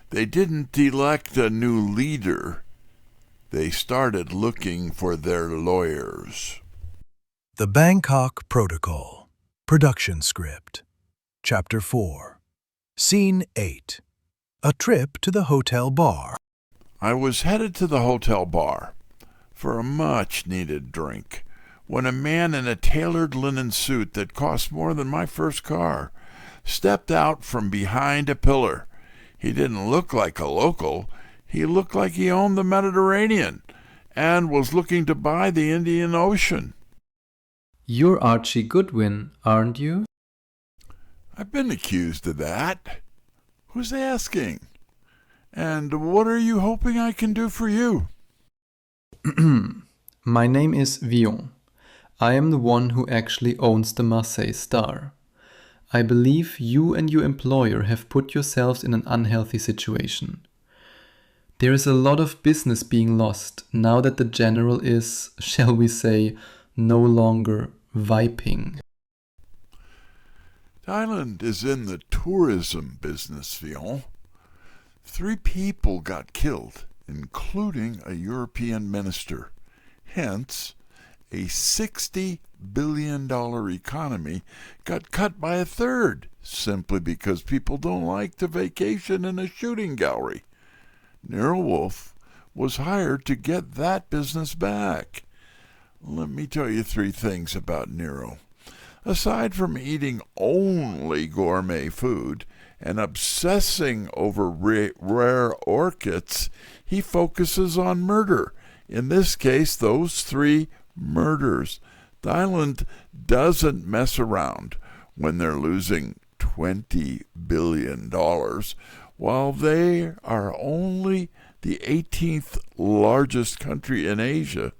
They didn't elect a new leader. They started looking for their lawyers. The Bangkok Protocol. Production Script. Chapter 4. Scene 8. A trip to the hotel bar. I was headed to the hotel bar for a much-needed drink when a man in a tailored linen suit that cost more than my first car stepped out from behind a pillar. He didn't look like a local. He looked like he owned the Mediterranean and was looking to buy the Indian Ocean. You're Archie Goodwin, aren't you? I've been accused of that. Who's asking? And what are you hoping I can do for you? My name is Vion. I am the one who actually owns the Marseille Star. I believe you and your employer have put yourselves in an unhealthy situation. There is a lot of business being lost now that the general is, shall we say, no longer viping. Thailand is in the tourism business, Vion. 3 people got killed, including a European minister. Hence, a $60 billion economy got cut by a third, simply because people don't like to vacation in a shooting gallery. Nero Wolfe was hired to get that business back. Let me tell you 3 things about Nero. Aside from eating only gourmet food and obsessing over rare orchids, he focuses on murder. In this case, those 3 murders. Thailand doesn't mess around when they're losing $20 billion, while they are only the 18th largest country in Asia.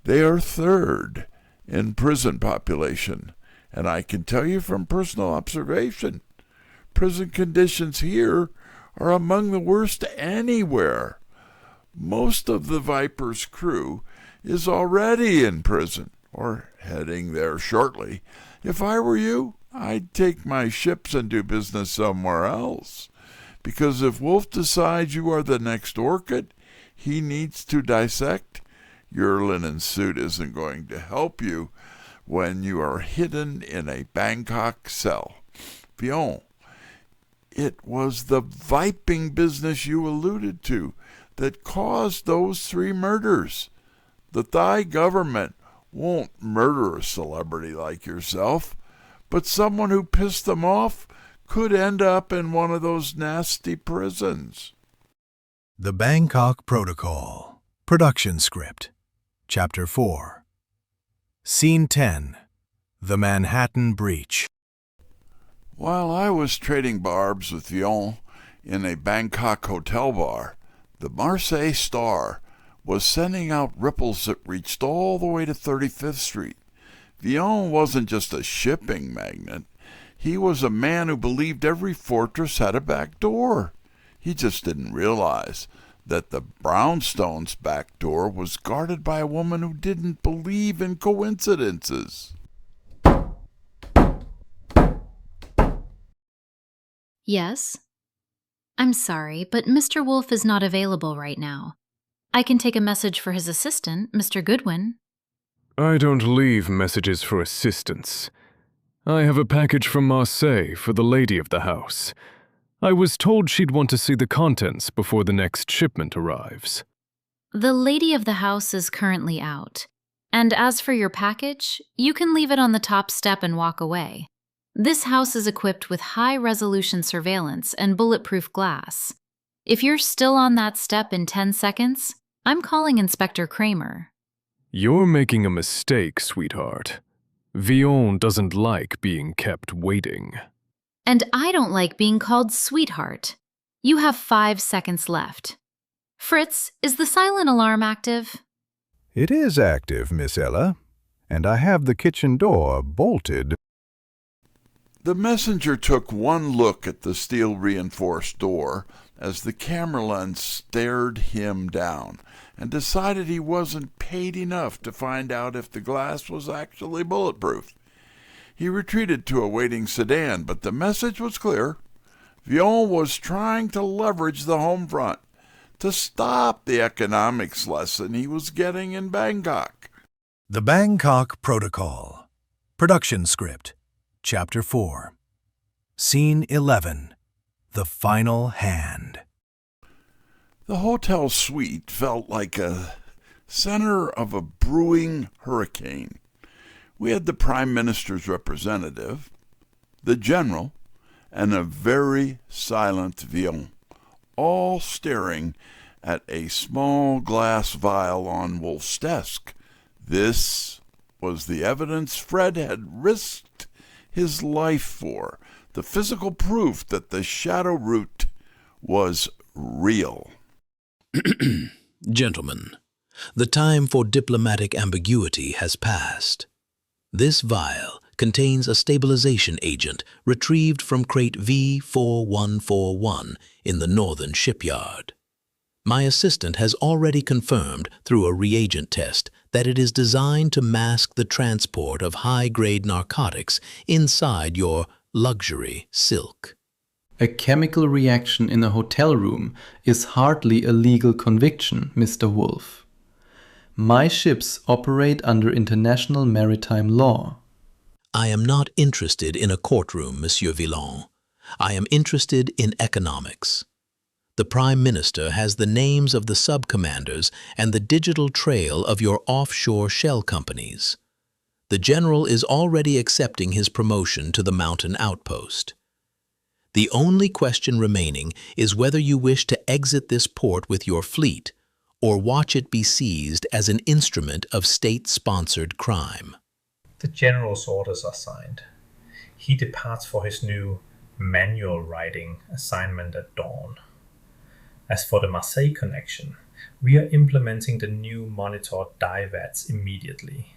They are 3rd in prison population, and I can tell you from personal observation, prison conditions here are among the worst anywhere. Most of the Viper's crew is already in prison, or heading there shortly. If I were you, I'd take my ships and do business somewhere else. Because if Wolfe decides you are the next orchid he needs to dissect, your linen suit isn't going to help you when you are hidden in a Bangkok cell. Vion, it was the viping business you alluded to that caused those 3 murders. The Thai government won't murder a celebrity like yourself, but someone who pissed them off could end up in one of those nasty prisons. The Bangkok Protocol. Production Script. Chapter 4. Scene 10. The Manhattan Breach. While I was trading barbs with Vion in a Bangkok hotel bar, the Marseille Star was sending out ripples that reached all the way to 35th Street. Vion wasn't just a shipping magnate. He was a man who believed every fortress had a back door. He just didn't realize that the brownstone's back door was guarded by a woman who didn't believe in coincidences. Yes? I'm sorry, but Mr. Wolfe is not available right now. I can take a message for his assistant, Mr. Goodwin. I don't leave messages for assistants. I have a package from Marseille for the lady of the house. I was told she'd want to see the contents before the next shipment arrives. The lady of the house is currently out. And as for your package, you can leave it on the top step and walk away. This house is equipped with high-resolution surveillance and bulletproof glass. If you're still on that step in 10 seconds, I'm calling Inspector Kramer. You're making a mistake, sweetheart. Vion doesn't like being kept waiting. And I don't like being called sweetheart. You have 5 seconds left. Fritz, is the silent alarm active? It is active, Miss Ella, and I have the kitchen door bolted. The messenger took one look at the steel-reinforced door as the camera lens stared him down and decided he wasn't paid enough to find out if the glass was actually bulletproof. He retreated to a waiting sedan, but the message was clear. Vion was trying to leverage the home front to stop the economics lesson he was getting in Bangkok. The Bangkok Protocol. Production Script. Chapter 4. Scene 11. The Final Hand. The hotel suite felt like a center of a brewing hurricane. We had the Prime Minister's representative, the General, and a very silent Vion, all staring at a small glass vial on Wolfe's desk. This was the evidence Fred had risked his life for, the physical proof that the shadow root was real. Gentlemen, the time for diplomatic ambiguity has passed. This vial contains a stabilization agent retrieved from crate V4141 in the northern shipyard. My assistant has already confirmed through a reagent test that it is designed to mask the transport of high-grade narcotics inside your luxury silk. A chemical reaction in a hotel room is hardly a legal conviction, Mr. Wolfe. My ships operate under international maritime law. I am not interested in a courtroom, Monsieur Villon. I am interested in economics. The Prime Minister has the names of the sub-commanders and the digital trail of your offshore shell companies. The General is already accepting his promotion to the mountain outpost. The only question remaining is whether you wish to exit this port with your fleet or watch it be seized as an instrument of state-sponsored crime. The General's orders are signed. He departs for his new manual writing assignment at dawn. As for the Marseille connection, we are implementing the new monitored divats immediately.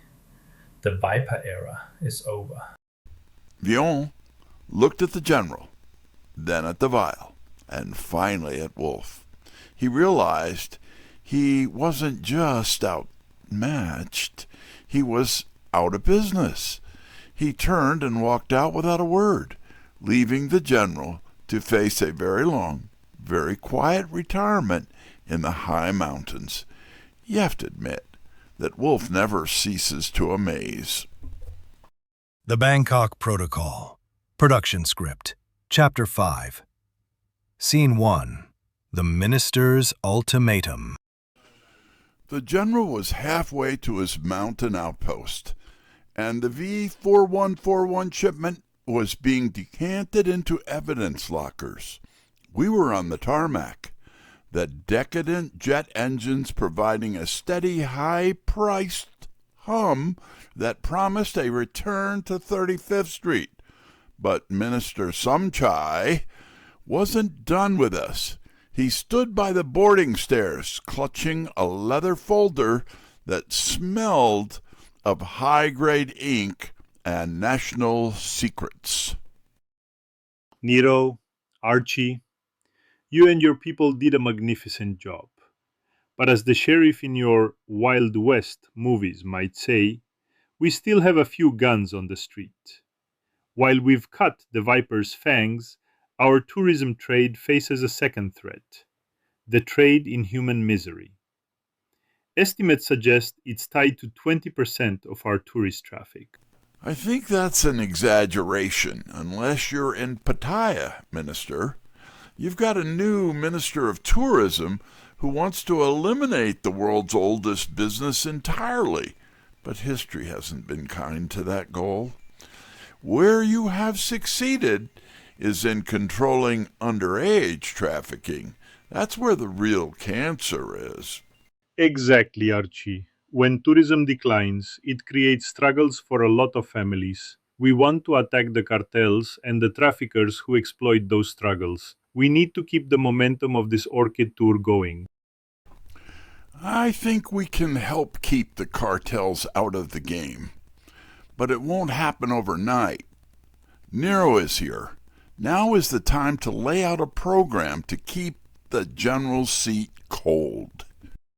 The Viper era is over. Vion looked at the General, then at the vial, and finally at Wolfe. He realized he wasn't just outmatched, he was out of business. He turned and walked out without a word, leaving the General to face a very long, very quiet retirement in the high mountains. You have to admit that Wolfe never ceases to amaze. The Bangkok Protocol. Production Script. Chapter 5. Scene 1. The Minister's Ultimatum. The general was halfway to his mountain outpost, and the V4141 shipment was being decanted into evidence lockers. We were on the tarmac, the decadent jet engines providing a steady, high-priced hum that promised a return to 35th Street. But Minister Somchai wasn't done with us. He stood by the boarding stairs, clutching a leather folder that smelled of high-grade ink and national secrets. Nero, Archie, you and your people did a magnificent job. But as the sheriff in your Wild West movies might say, we still have a few guns on the street. While we've cut the Viper's fangs, our tourism trade faces a second threat, the trade in human misery. Estimates suggest it's tied to 20% of our tourist traffic. I think that's an exaggeration, unless you're in Pattaya, Minister. You've got a new Minister of Tourism who wants to eliminate the world's oldest business entirely, but history hasn't been kind to that goal. Where you have succeeded is in controlling underage trafficking. That's where the real cancer is. Exactly, Archie. When tourism declines, it creates struggles for a lot of families. We want to attack the cartels and the traffickers who exploit those struggles. We need to keep the momentum of this orchid tour going. I think we can help keep the cartels out of the game, but it won't happen overnight. Nero is here. Now is the time to lay out a program to keep the general's seat cold.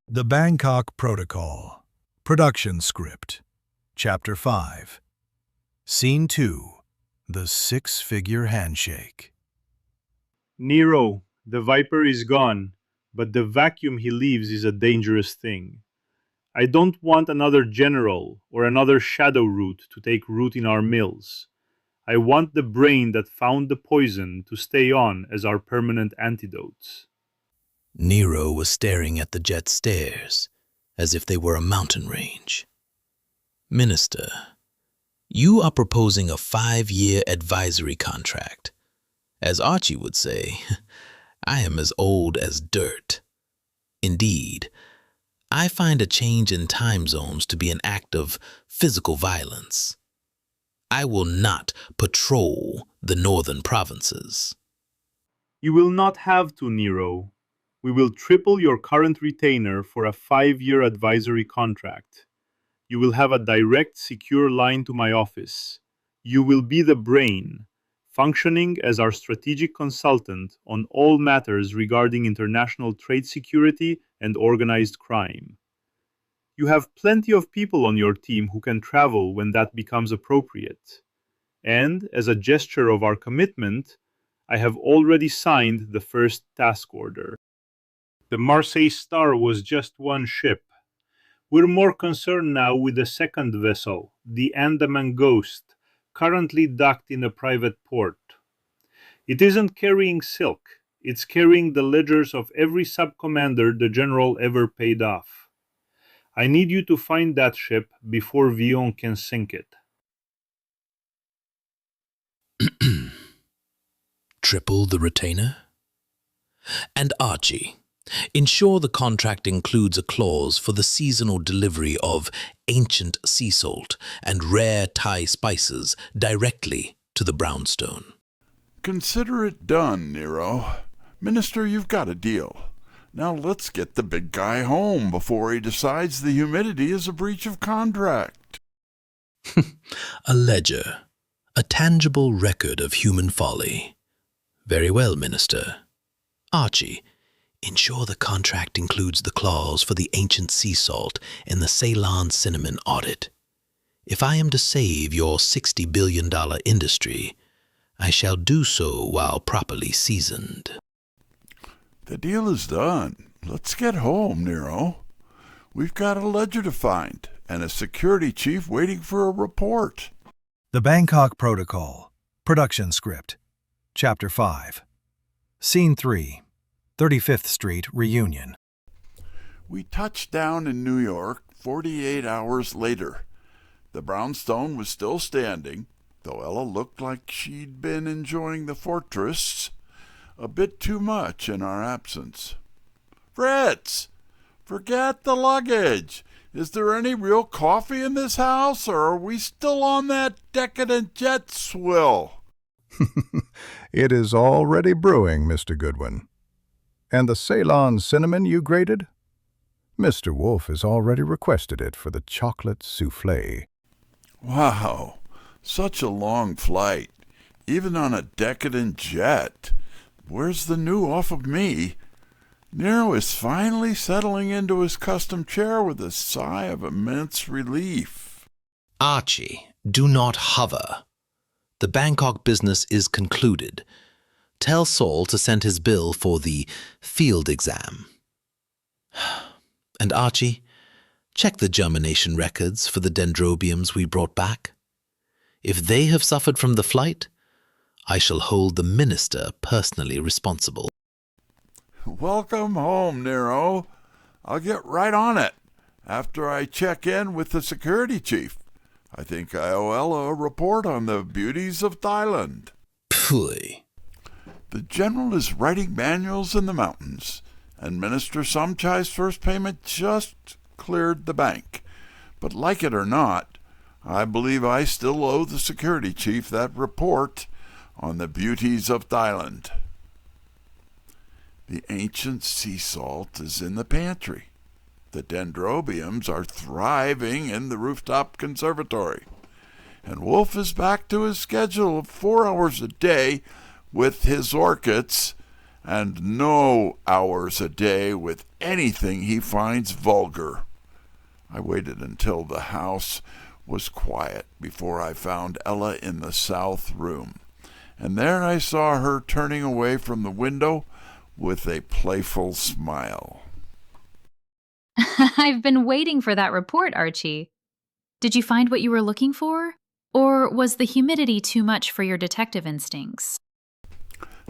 The Bangkok Protocol. Production Script. Chapter 5. Scene 2. The Six-Figure Handshake. Nero, the Viper is gone, but the vacuum he leaves is a dangerous thing. I don't want another general or another shadow root to take root in our mills. I want the brain that found the poison to stay on as our permanent antidotes. Nero was staring at the jet stairs, as if they were a mountain range. Minister, you are proposing a 5-year advisory contract. As Archie would say, I am as old as dirt. Indeed, I find a change in time zones to be an act of physical violence. I will not patrol the northern provinces. You will not have to, Nero. We will triple your current retainer for a 5-year advisory contract. You will have a direct, secure line to my office. You will be the brain, functioning as our strategic consultant on all matters regarding international trade security and organized crime. You have plenty of people on your team who can travel when that becomes appropriate. And, as a gesture of our commitment, I have already signed the first task order. The Marseille Star was just one ship. We're more concerned now with the second vessel, the Andaman Ghost, currently docked in a private port. It isn't carrying silk, it's carrying the ledgers of every sub-commander the general ever paid off. I need you to find that ship before Vion can sink it. Triple the retainer? And Archie, ensure the contract includes a clause for the seasonal delivery of ancient sea salt and rare Thai spices directly to the brownstone. Consider it done, Nero. Minister, you've got a deal. Now let's get the big guy home before he decides the humidity is a breach of contract. A ledger, a tangible record of human folly. Very well, Minister. Archie, ensure the contract includes the clause for the ancient sea salt and the Ceylon cinnamon audit. If I am to save your $60 billion industry, I shall do so while properly seasoned. The deal is done. Let's get home, Nero. We've got a ledger to find and a security chief waiting for a report. The Bangkok Protocol. Production Script. Chapter 5. Scene 3. 35th Street Reunion. We touched down in New York 48 hours later. The brownstone was still standing, though Ella looked like she'd been enjoying the fortress a bit too much in our absence. Fritz, forget the luggage. Is there any real coffee in this house, or are we still on that decadent jet swill? It is already brewing, Mr. Goodwin. And the Ceylon cinnamon you grated? Mr. Wolfe has already requested it for the chocolate soufflé. Wow, such a long flight, even on a decadent jet. Where's the new off of me? Nero is finally settling into his custom chair with a sigh of immense relief. Archie, do not hover. The Bangkok business is concluded. Tell Saul to send his bill for the field exam. And Archie, check the germination records for the dendrobiums we brought back. If they have suffered from the flight, I shall hold the minister personally responsible. Welcome home, Nero. I'll get right on it after I check in with the security chief. I think I owe Ella a report on the beauties of Thailand. Pooey. The general is writing manuals in the mountains, and Minister Somchai's first payment just cleared the bank. But like it or not, I believe I still owe the security chief that report on the beauties of Thailand. The ancient sea salt is in the pantry. The dendrobiums are thriving in the rooftop conservatory. And Wolfe is back to his schedule of 4 hours a day with his orchids and no hours a day with anything he finds vulgar. I waited until the house was quiet before I found Ella in the south room, and there I saw her turning away from the window with a playful smile. I've been waiting for that report, Archie. Did you find what you were looking for? Or was the humidity too much for your detective instincts?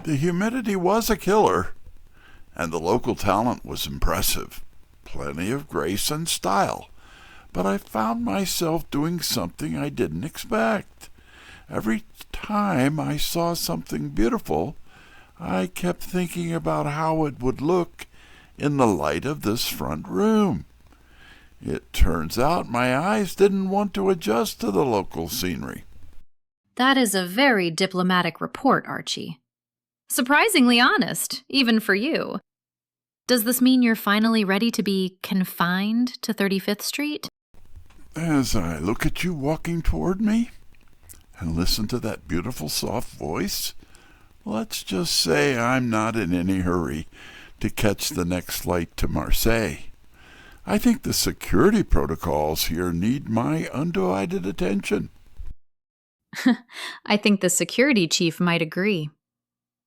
The humidity was a killer, and the local talent was impressive. Plenty of grace and style. But I found myself doing something I didn't expect. Every time I saw something beautiful, I kept thinking about how it would look in the light of this front room. It turns out my eyes didn't want to adjust to the local scenery. That is a very diplomatic report, Archie. Surprisingly honest, even for you. Does this mean you're finally ready to be confined to 35th Street? As I look at you walking toward me and listen to that beautiful soft voice, let's just say I'm not in any hurry to catch the next flight to Marseille. I think the security protocols here need my undivided attention. I think the security chief might agree.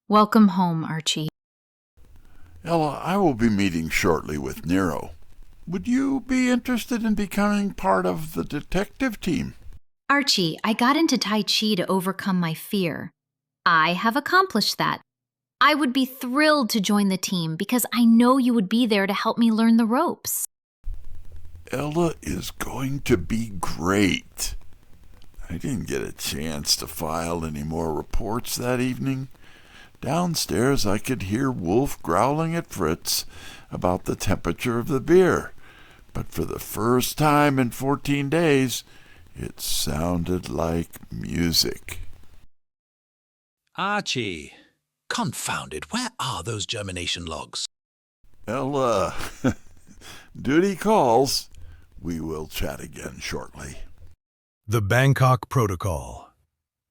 Welcome home, Archie. Ella, I will be meeting shortly with Nero. Would you be interested in becoming part of the detective team? Archie, I got into Tai Chi to overcome my fear. I have accomplished that. I would be thrilled to join the team because I know you would be there to help me learn the ropes. Ella is going to be great. I didn't get a chance to file any more reports that evening. Downstairs I could hear Wolfe growling at Fritz about the temperature of the beer, but for the first time in 14 days, it sounded like music. Archie, confound it, where are those germination logs? Ella, duty calls. We will chat again shortly. The Bangkok Protocol.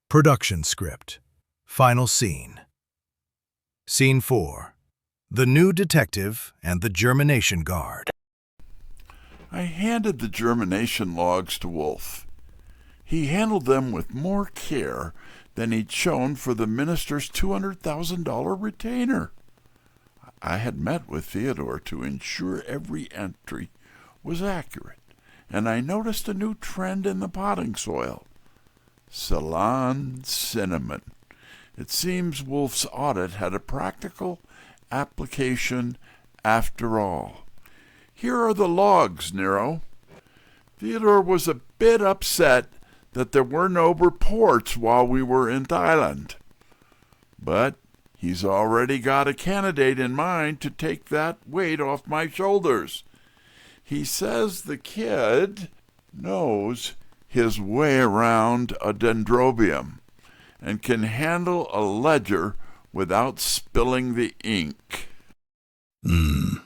Production script. Final scene. Scene 4. The new detective and the germination guard. I handed the germination logs to Wolfe. He handled them with more care than he'd shown for the minister's $200,000 retainer. I had met with Theodore to ensure every entry was accurate, and I noticed a new trend in the potting soil. Ceylon cinnamon. It seems Wolfe's audit had a practical application after all. Here are the logs, Nero. Theodore was a bit upset that there were no reports while we were in Thailand. But he's already got a candidate in mind to take that weight off my shoulders. He says the kid knows his way around a dendrobium and can handle a ledger without spilling the ink.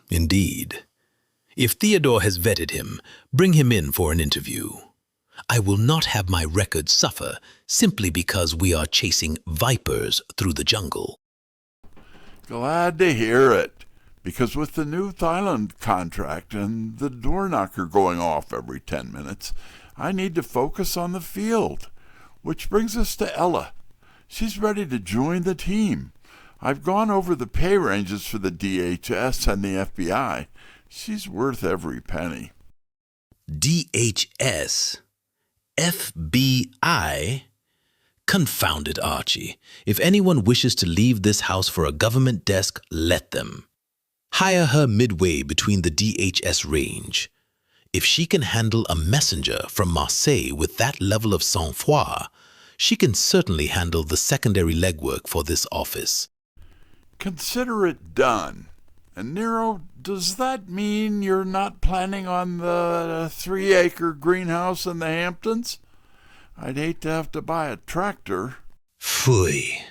Indeed. If Theodore has vetted him, bring him in for an interview. I will not have my record suffer simply because we are chasing vipers through the jungle. Glad to hear it, because with the new Thailand contract and the door knocker going off every 10 minutes, I need to focus on the field. Which brings us to Ella. She's ready to join the team. I've gone over the pay ranges for the DHS and the FBI. She's worth every penny. DHS? FBI? Confound it, Archie. If anyone wishes to leave this house for a government desk, let them. Hire her midway between the DHS range. If she can handle a messenger from Marseille with that level of sang-froid, she can certainly handle the secondary legwork for this office. Consider it done. And Nero, does that mean you're not planning on the 3-acre greenhouse in the Hamptons? I'd hate to have to buy a tractor. Phooey.